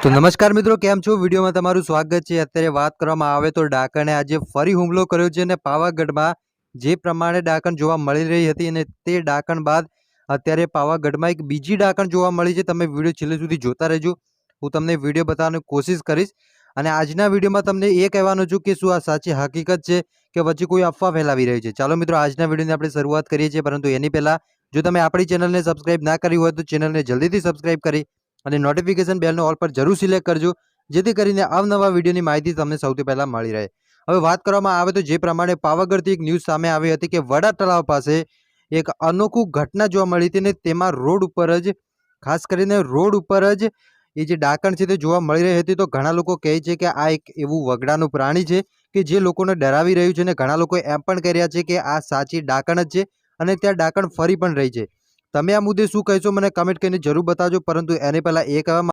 તો નમસ્કાર મિત્રો, કેમ છો? વિડીયોમાં તમારું સ્વાગત છે। અત્યારે વાત કરવામાં આવે તો ડાકણે આજે ફરી હુમલો કર્યો છે અને પાવાગઢમાં જે પ્રમાણે ડાકણ જોવા મળી રહી હતી અને તે ડાકણ બાદ અત્યારે પાવાગઢમાં એક બીજી ડાકણ જોવા મળી છે। તમે વિડીયો છેલ્લે સુધી જોતા રહેજો, હું તમને વિડીયો બતાવવાની કોશિશ કરીશ અને આજના વિડીયોમાં તમને એ કહેવાનું છું કે શું આ સાચી હકીકત છે કે વચ્ચે કોઈ અફવા ફેલાવી રહી છે। ચાલો મિત્રો, આજના વિડીયોની આપણે શરૂઆત કરીએ છીએ, પરંતુ એની પહેલાં જો તમે આપણી ચેનલને સબસ્ક્રાઇબ ના કરી હોય તો ચેનલને જલ્દીથી સબસ્ક્રાઇબ કરી અને નોટિફિકેશન બેલનો ઓલ પર જરૂર સિલેક્ટ કરજો, જેથી કરીને અવનવા વિડીયોની માહિતી તમને સૌથી પહેલાં મળી રહે। હવે વાત કરવામાં આવે તો જે પ્રમાણે પાવાગઢથી એક ન્યૂઝ સામે આવી હતી કે વડા તળાવ પાસે એક અનોખું ઘટના જોવા મળી હતી ને તેમાં રોડ ઉપર જ, ખાસ કરીને રોડ ઉપર જ એ જે ડાકણ છે તે જોવા મળી રહી હતી। તો ઘણા લોકો કહે છે કે આ એક એવું વગડાનું પ્રાણી છે કે જે લોકોને ડરાવી રહ્યું છે અને ઘણા લોકો એમ પણ કહી રહ્યા છે કે આ સાચી ડાકણ જ છે અને ત્યાં ડાકણ ફરી પણ રહી છે। તમે આ મુદ્દે શું કહેશો મને કમેન્ટ કરીને જરૂર બતાવજો, પરંતુ એની પહેલાં એ કહેવા